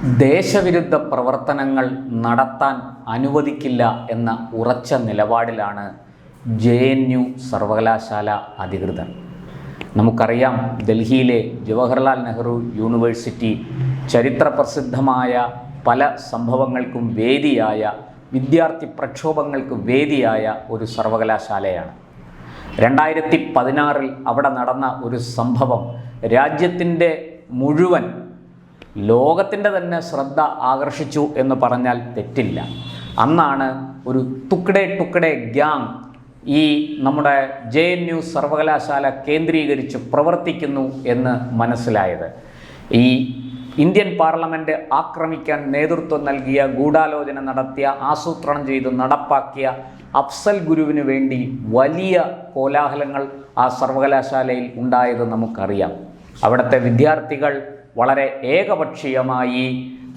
ദേശവിരുദ്ധ പ്രവർത്തനങ്ങൾ നടത്താൻ അനുവദിക്കില്ല എന്ന ഉറച്ച നിലപാടിലാണ് JNU സർവകലാശാല അധികൃതർ. നമുക്കറിയാം, ഡൽഹിയിലെ ജവഹർലാൽ നെഹ്റു യൂണിവേഴ്സിറ്റി ചരിത്രപ്രസിദ്ധമായ പല സംഭവങ്ങൾക്കും വേദിയായ, വിദ്യാർത്ഥി പ്രക്ഷോഭങ്ങൾക്ക് വേദിയായ ഒരു സർവകലാശാലയാണ്. 2016 അവിടെ നടന്ന ഒരു സംഭവം രാജ്യത്തിൻ്റെ മുഴുവൻ, ലോകത്തിൻ്റെ തന്നെ ശ്രദ്ധ ആകർഷിച്ചു എന്ന് പറഞ്ഞാൽ തെറ്റില്ല. അന്നാണ് ഒരു തുക്കടെ ഗ്യാങ് ഈ നമ്മുടെ JNU സർവകലാശാല കേന്ദ്രീകരിച്ച് പ്രവർത്തിക്കുന്നു എന്ന് മനസ്സിലായത്. ഈ ഇന്ത്യൻ പാർലമെൻറ്റ് ആക്രമിക്കാൻ നേതൃത്വം നൽകിയ, ഗൂഢാലോചന നടത്തിയ, ആസൂത്രണം ചെയ്ത് നടപ്പാക്കിയ അഫ്സൽ ഗുരുവിന് വേണ്ടി വലിയ കോലാഹലങ്ങൾ ആ സർവകലാശാലയിൽ ഉണ്ടായത് നമുക്കറിയാം. അവിടുത്തെ വിദ്യാർത്ഥികൾ വളരെ ഏകപക്ഷീയമായി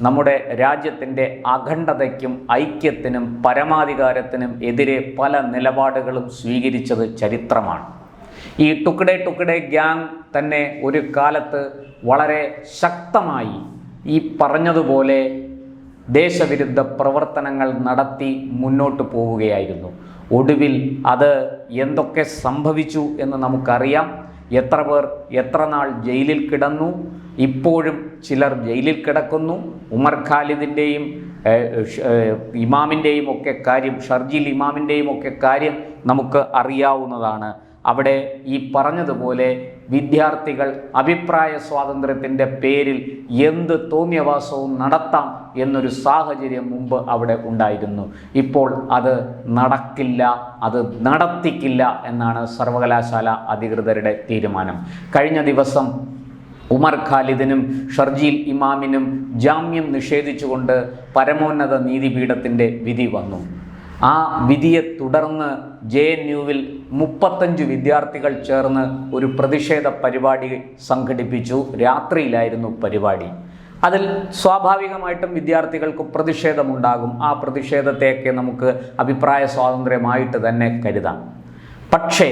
നമ്മുടെ രാജ്യത്തിൻ്റെ അഖണ്ഡതയ്ക്കും ഐക്യത്തിനും പരമാധികാരത്തിനും എതിരെ പല നിലപാടുകളും സ്വീകരിച്ചത് ചരിത്രമാണ്. ഈ തുക്കടെ ഗ്യാങ് തന്നെ ഒരു കാലത്ത് വളരെ ശക്തമായി ഈ പറഞ്ഞതുപോലെ ദേശവിരുദ്ധ പ്രവർത്തനങ്ങൾ നടത്തി മുന്നോട്ട് പോവുകയായിരുന്നു. ഒടുവിൽ അത് എന്തൊക്കെ സംഭവിച്ചു എന്ന് നമുക്കറിയാം. എത്ര പേർ എത്ര നാൾ ജയിലിൽ കിടന്നു, ഇപ്പോഴും ചിലർ ജയിലിൽ കിടക്കുന്നു. ഉമർ ഖാലിദിൻ്റെയും ഇമാമിൻ്റെയും ഒക്കെ കാര്യം, ഷർജിൽ ഇമാമിൻ്റെയും ഒക്കെ കാര്യം നമുക്ക് അറിയാവുന്നതാണ്. അവിടെ ഈ പറഞ്ഞതുപോലെ വിദ്യാർത്ഥികൾ അഭിപ്രായ സ്വാതന്ത്ര്യത്തിൻ്റെ പേരിൽ എന്ത് തോന്നിയവാസവും നടത്താം എന്നൊരു സാഹചര്യം മുമ്പ് അവിടെ ഉണ്ടായിരുന്നു. ഇപ്പോൾ അത് നടക്കില്ല, അത് നടത്തിക്കില്ല എന്നാണ് സർവകലാശാല അധികൃതരുടെ തീരുമാനം. കഴിഞ്ഞ ദിവസം ഉമർ ഖാലിദിനും ഷർജീൽ ഇമാമിനും ജാമ്യം നിഷേധിച്ചുകൊണ്ട് പരമോന്നത നീതിപീഠത്തിൻ്റെ വിധി വന്നു. ആ വിധിയെ തുടർന്ന് JNUവിൽ 35 വിദ്യാർത്ഥികൾ ചേർന്ന് ഒരു പ്രതിഷേധ പരിപാടി സംഘടിപ്പിച്ചു. രാത്രിയിലായിരുന്നു പരിപാടി. അതിൽ സ്വാഭാവികമായിട്ടും വിദ്യാർത്ഥികൾക്ക് പ്രതിഷേധമുണ്ടാകും. ആ പ്രതിഷേധത്തെയൊക്കെ നമുക്ക് അഭിപ്രായ സ്വാതന്ത്ര്യമായിട്ട് തന്നെ കരുതാം. പക്ഷേ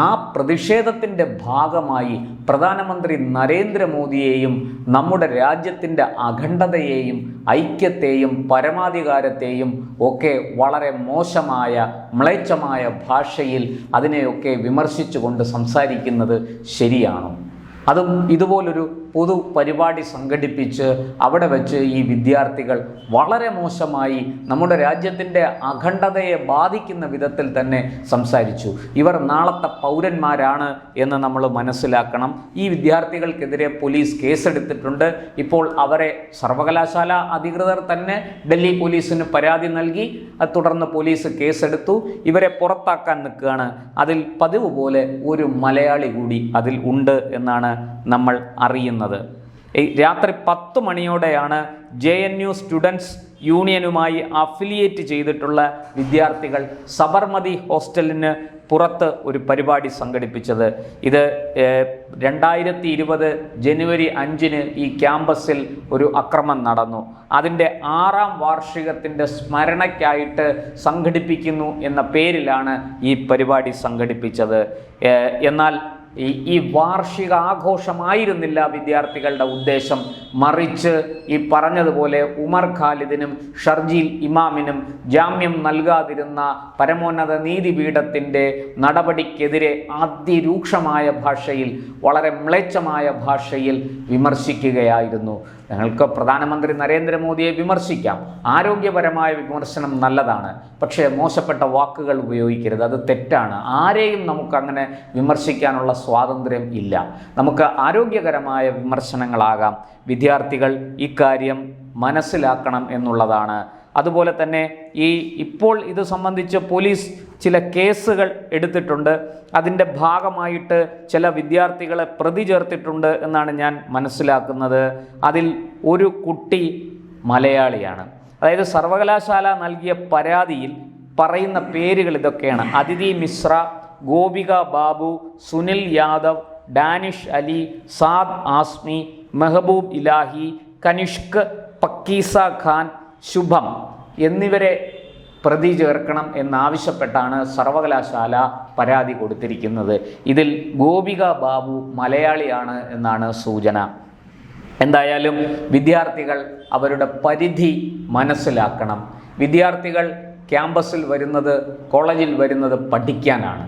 ആ പ്രതിഷേധത്തിൻ്റെ ഭാഗമായി പ്രധാനമന്ത്രി നരേന്ദ്രമോദിയെയും നമ്മുടെ രാജ്യത്തിൻ്റെ അഖണ്ഡതയെയും ഐക്യത്തെയും പരമാധികാരത്തെയും ഒക്കെ വളരെ മോശമായ, മ്ലേച്ഛമായ ഭാഷയിൽ അതിനെയൊക്കെ വിമർശിച്ചുകൊണ്ട് സംസാരിക്കുന്നത് ശരിയാണോ? അതും ഇതുപോലൊരു പൊതു പരിപാടി സംഘടിപ്പിച്ച് അവിടെ വെച്ച് ഈ വിദ്യാർത്ഥികൾ വളരെ മോശമായി നമ്മുടെ രാജ്യത്തിൻ്റെ അഖണ്ഡതയെ ബാധിക്കുന്ന വിധത്തിൽ തന്നെ സംസാരിച്ചു. ഇവർ നാളത്തെ പൗരന്മാരാണ് എന്ന് നമ്മൾ മനസ്സിലാക്കണം. ഈ വിദ്യാർത്ഥികൾക്കെതിരെ പോലീസ് കേസെടുത്തിട്ടുണ്ട്. ഇപ്പോൾ അവരെ സർവകലാശാല അധികൃതർ തന്നെ ഡൽഹി പോലീസിന് പരാതി നൽകി. തുടർന്ന് പോലീസ് കേസെടുത്തു. ഇവരെ പുറത്താക്കാൻ നിൽക്കുകയാണ്. അതിൽ പതിവ് പോലെ ഒരു മലയാളി കൂടി അതിൽ ഉണ്ട് എന്നാണ് നമ്മൾ അറിയുന്നത്. രാത്രി 10 മണിയോടെയാണ് JNU സ്റ്റുഡൻസ് യൂണിയനുമായി അഫിലിയേറ്റ് ചെയ്തിട്ടുള്ള വിദ്യാർത്ഥികൾ സബർമതി ഹോസ്റ്റലിന് പുറത്ത് ഒരു പരിപാടി സംഘടിപ്പിച്ചത്. ഇത് 2020 ജനുവരി 5 ഈ ക്യാമ്പസിൽ ഒരു അക്രമം നടന്നു. അതിൻ്റെ 6ാം വാർഷികത്തിൻ്റെ സ്മരണയ്ക്കായിട്ട് സംഘടിപ്പിക്കുന്നു എന്ന പേരിലാണ് ഈ പരിപാടി സംഘടിപ്പിച്ചത്. എന്നാൽ ഈ വാർഷിക ആഘോഷമായിരുന്നില്ല വിദ്യാർത്ഥികളുടെ ഉദ്ദേശം. മറിച്ച് ഈ പറഞ്ഞതുപോലെ ഉമർ ഖാലിദിനും ഷർജീൽ ഇമാമിനും ജാമ്യം നൽകാതിരുന്ന പരമോന്നത നീതിപീഠത്തിൻ്റെ നടപടിക്കെതിരെ അതിരൂക്ഷമായ ഭാഷയിൽ, വളരെ മ്ലേച്ഛമായ ഭാഷയിൽ വിമർശിക്കുകയായിരുന്നു. ഞങ്ങൾക്ക് പ്രധാനമന്ത്രി നരേന്ദ്രമോദിയെ വിമർശിക്കാം. ആരോഗ്യപരമായ വിമർശനം നല്ലതാണ്. പക്ഷേ മോശപ്പെട്ട വാക്കുകൾ ഉപയോഗിക്കരുത്, അത് തെറ്റാണ്. ആരെയും നമുക്കങ്ങനെ വിമർശിക്കാനുള്ള സ്വാതന്ത്ര്യം ഇല്ല. നമുക്ക് ആരോഗ്യകരമായ വിമർശനങ്ങളാകാം. വിദ്യാർത്ഥികൾ ഇക്കാര്യം മനസ്സിലാക്കണം എന്നുള്ളതാണ്. അതുപോലെ തന്നെ ഇപ്പോൾ ഇത് സംബന്ധിച്ച് പോലീസ് ചില കേസുകൾ എടുത്തിട്ടുണ്ട്. അതിൻ്റെ ഭാഗമായിട്ട് ചില വിദ്യാർത്ഥികളെ പ്രതി ചേർത്തിട്ടുണ്ട് എന്നാണ് ഞാൻ മനസ്സിലാക്കുന്നത്. അതിൽ ഒരു കുട്ടി മലയാളിയാണ്. അതായത് സർവകലാശാല നൽകിയ പരാതിയിൽ പറയുന്ന പേരുകൾ ഇതൊക്കെയാണ്: അദിതി മിശ്ര, ഗോപിക ബാബു, സുനിൽ യാദവ്, ഡാനിഷ് അലി, സാദ് ആസ്മി, മെഹബൂബ് ഇലാഹി, കനിഷ്ക്, പക്കീസ ഖാൻ, ശുഭം എന്നിവരെ പ്രതി ചേർക്കണം എന്നാവശ്യപ്പെട്ടാണ് സർവകലാശാല പരാതി കൊടുത്തിരിക്കുന്നത്. ഇതിൽ ഗോപിക ബാബു മലയാളിയാണ് എന്നാണ് സൂചന. എന്തായാലും വിദ്യാർത്ഥികൾ അവരുടെ പരിധി മനസ്സിലാക്കണം. വിദ്യാർത്ഥികൾ ക്യാമ്പസിൽ വരുന്നത്, കോളേജിൽ വരുന്നത് പഠിക്കാനാണ്.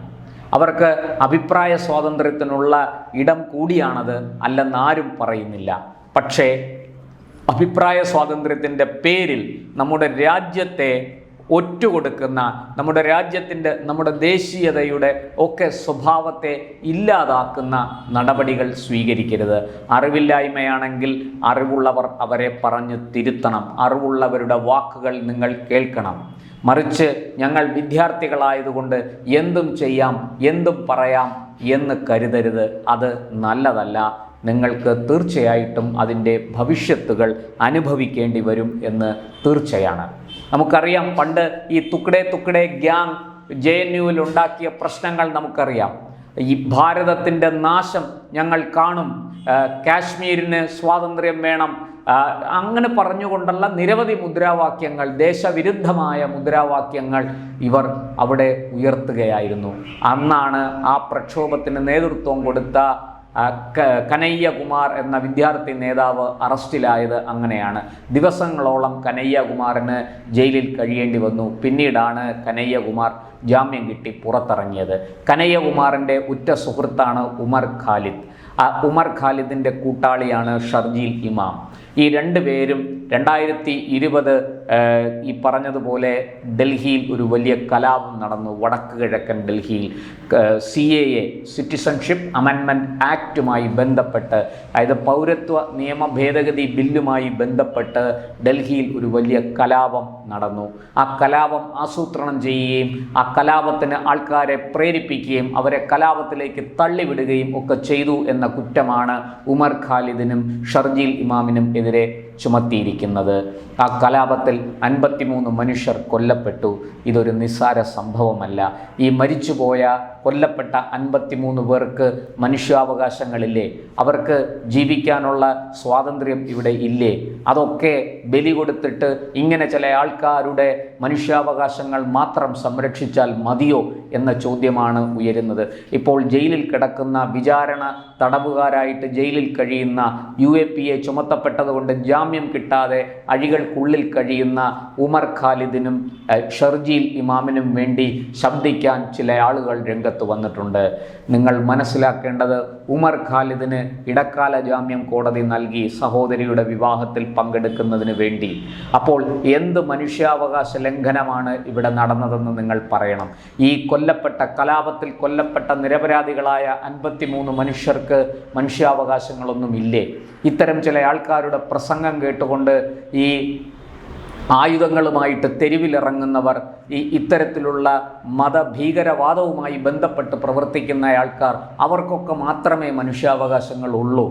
അവർക്ക് അഭിപ്രായ സ്വാതന്ത്ര്യത്തിനുള്ള ഇടം കൂടിയാണത്, അല്ലെന്നാരും പറയുന്നില്ല. പക്ഷേ അഭിപ്രായ സ്വാതന്ത്ര്യത്തിൻ്റെ പേരിൽ നമ്മുടെ രാജ്യത്തെ ഒറ്റുകൊടുക്കുന്ന, നമ്മുടെ ദേശീയതയുടെ ഒക്കെ സ്വഭാവത്തെ ഇല്ലാതാക്കുന്ന നടപടികൾ സ്വീകരിക്കരുത്. അറിവില്ലായ്മയാണെങ്കിൽ അറിവുള്ളവർ അവരെ പറഞ്ഞു തിരുത്തണം. അറിവുള്ളവരുടെ വാക്കുകൾ നിങ്ങൾ കേൾക്കണം. മറിച്ച് ഞങ്ങൾ വിദ്യാർത്ഥികളായതുകൊണ്ട് എന്തും ചെയ്യാം, എന്തും പറയാം എന്ന് കരുതരുത്. അത് നല്ലതല്ല. നിങ്ങൾക്ക് തീർച്ചയായിട്ടും അതിൻ്റെ ഭവിഷ്യത്തുകൾ അനുഭവിക്കേണ്ടി വരും എന്ന് തീർച്ചയാണ്. നമുക്കറിയാം, പണ്ട് ഈ തുക്കടെ ഗ്യാങ് JNUവിൽ ഉണ്ടാക്കിയ പ്രശ്നങ്ങൾ നമുക്കറിയാം. ഈ ഭാരതത്തിൻ്റെ നാശം ഞങ്ങൾ കാണും, കാശ്മീരിന് സ്വാതന്ത്ര്യം വേണം, അങ്ങനെ പറഞ്ഞുകൊണ്ടുള്ള നിരവധി മുദ്രാവാക്യങ്ങൾ, ദേശവിരുദ്ധമായ മുദ്രാവാക്യങ്ങൾ ഇവർ അവിടെ ഉയർത്തുകയായിരുന്നു. അന്നാണ് ആ പ്രക്ഷോഭത്തിന് നേതൃത്വം കൊടുത്ത കനയ്യകുമാർ എന്ന വിദ്യാർത്ഥി നേതാവ് അറസ്റ്റിലായത്. അങ്ങനെയാണ് ദിവസങ്ങളോളം കനയ്യകുമാറിന് ജയിലിൽ കഴിയേണ്ടി വന്നു. പിന്നീടാണ് കനയ്യകുമാർ ജാമ്യം കിട്ടി പുറത്തിറങ്ങിയത്. കനയ്യകുമാറിൻ്റെ ഉറ്റ സുഹൃത്താണ് ഉമർ ഖാലിദ്. ആ ഉമർ ഖാലിദിൻ്റെ കൂട്ടാളിയാണ് ഷർജീൽ ഇമാം. ഈ രണ്ടുപേരും 2020 ഈ പറഞ്ഞതുപോലെ ഡൽഹിയിൽ ഒരു വലിയ കലാപം നടന്നു. വടക്ക് കിഴക്കൻ ഡൽഹിയിൽ CAA സിറ്റിസൺഷിപ്പ് അമെൻമെൻറ്റ് ആക്റ്റുമായി ബന്ധപ്പെട്ട്, അതായത് പൗരത്വ നിയമ ഭേദഗതി ബില്ലുമായി ബന്ധപ്പെട്ട് ഡൽഹിയിൽ ഒരു വലിയ കലാപം നടന്നു. ആ കലാപം ആസൂത്രണം ചെയ്യുകയും ആ കലാപത്തിന് ആൾക്കാരെ പ്രേരിപ്പിക്കുകയും അവരെ കലാപത്തിലേക്ക് തള്ളിവിടുകയും ഒക്കെ ചെയ്തു എന്ന കുറ്റമാണ് ഉമർ ഖാലിദിനും ഷർജീൽ ഇമാമിനും എതിരെ ചുമത്തിയിരിക്കുന്നത്. ആ കലാപത്തിൽ 53 മനുഷ്യർ കൊല്ലപ്പെട്ടു. ഇതൊരു നിസ്സാര സംഭവമല്ല. ഈ മരിച്ചുപോയ കൊല്ലപ്പെട്ട 53 പേർക്ക് മനുഷ്യാവകാശങ്ങളില്ലേ? അവർക്ക് ജീവിക്കാനുള്ള സ്വാതന്ത്ര്യം ഇവിടെ ഇല്ലേ? അതൊക്കെ ബലി കൊടുത്തിട്ട് ഇങ്ങനെ ചില ആൾക്കാരുടെ മനുഷ്യാവകാശങ്ങൾ മാത്രം സംരക്ഷിച്ചാൽ മതിയോ എന്ന ചോദ്യമാണ് ഉയരുന്നത്. ഇപ്പോൾ ജയിലിൽ കിടക്കുന്ന, വിചാരണ തടവുകാരായിട്ട് ജയിലിൽ കഴിയുന്ന, UAPA ചുമത്തപ്പെട്ടതുകൊണ്ട് ജാമ്യം കിട്ടാതെ അഴികൾക്കുള്ളിൽ കഴിയുന്ന ഉമർ ഖാലിദിനും ഷർജീൽ ഇമാമിനും വേണ്ടി ശബ്ദിക്കാൻ ചില ആളുകൾ രംഗത്ത് വന്നിട്ടുണ്ട്. നിങ്ങൾ മനസ്സിലാക്കേണ്ടത്, ഉമർ ഖാലിദിന് ഇടക്കാല ജാമ്യം കോടതി നൽകി സഹോദരിയുടെ വിവാഹത്തിൽ പങ്കെടുക്കുന്നതിന് വേണ്ടി. അപ്പോൾ എന്ത് മനുഷ്യാവകാശ ലംഘനമാണ് ഇവിടെ നടന്നതെന്ന് നിങ്ങൾ പറയണം. ഈ കലാപത്തിൽ കൊല്ലപ്പെട്ട നിരപരാധികളായ 53 മനുഷ്യർക്ക് മനുഷ്യാവകാശങ്ങളൊന്നുമില്ലേ? ഇത്തരം ചില ആൾക്കാരുടെ പ്രസംഗം കേട്ടുകൊണ്ട് ഈ ആയുധങ്ങളുമായിട്ട് തെരുവിലിറങ്ങുന്നവർ, ഇത്തരത്തിലുള്ള മതഭീകരവാദവുമായി ബന്ധപ്പെട്ട് പ്രവർത്തിക്കുന്ന ആൾക്കാർ, അവർക്കൊക്കെ മാത്രമേ മനുഷ്യാവകാശങ്ങളുള്ളൂ?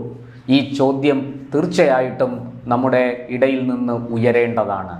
ഈ ചോദ്യം തീർച്ചയായിട്ടും നമ്മുടെ ഇടയിൽ നിന്ന് ഉയരേണ്ടതാണ്.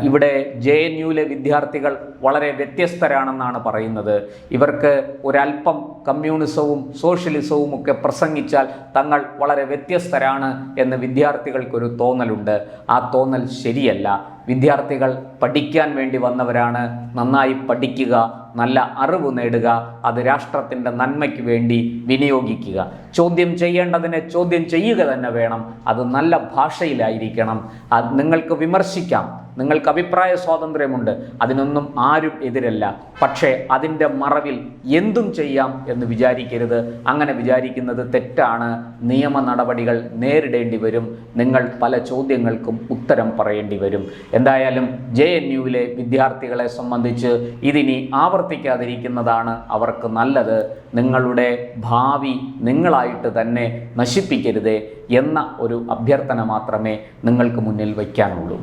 ഇവിടെ JNUവിലെ വിദ്യാർത്ഥികൾ വളരെ വ്യത്യസ്തരാണെന്നാണ് പറയുന്നത്. ഇവർക്ക് ഒരല്പം കമ്മ്യൂണിസവും സോഷ്യലിസവും ഒക്കെ പ്രസംഗിച്ചാൽ തങ്ങൾ വളരെ വ്യത്യസ്തരാണ് എന്ന് വിദ്യാർത്ഥികൾക്കൊരു തോന്നലുണ്ട്. ആ തോന്നൽ ശരിയല്ല. വിദ്യാർത്ഥികൾ പഠിക്കാൻ വേണ്ടി വന്നവരാണ്. നന്നായി പഠിക്കുക, നല്ല അറിവ് നേടുക, അത് രാഷ്ട്രത്തിൻ്റെ നന്മയ്ക്ക് വേണ്ടി വിനിയോഗിക്കുക. ചോദ്യം ചെയ്യേണ്ടതിനെ ചോദ്യം ചെയ്യുക തന്നെ വേണം. അത് നല്ല ഭാഷയിലായിരിക്കണം. അത് നിങ്ങൾക്ക് വിമർശിക്കാം, നിങ്ങൾക്ക് അഭിപ്രായ സ്വാതന്ത്ര്യമുണ്ട്, അതിനൊന്നും ആരും എതിരല്ല. പക്ഷേ അതിൻ്റെ മറവിൽ എന്തും ചെയ്യാം എന്ന് വിചാരിക്കരുത്. അങ്ങനെ വിചാരിക്കുന്നത് തെറ്റാണ്. നിയമ നടപടികൾ നേരിടേണ്ടി വരും. നിങ്ങൾ പല ചോദ്യങ്ങൾക്കും ഉത്തരം പറയേണ്ടി വരും. എന്തായാലും JNUവിലെ വിദ്യാർത്ഥികളെ സംബന്ധിച്ച് ഇതിനി ആവർത്തിക്കാതിരിക്കുന്നതാണ് അവർക്ക് നല്ലത്. നിങ്ങളുടെ ഭാവി നിങ്ങളായിട്ട് തന്നെ നശിപ്പിക്കരുതേ എന്ന ഒരു അഭ്യർത്ഥന മാത്രമേ നിങ്ങൾക്ക് മുന്നിൽ വയ്ക്കാനുള്ളൂ.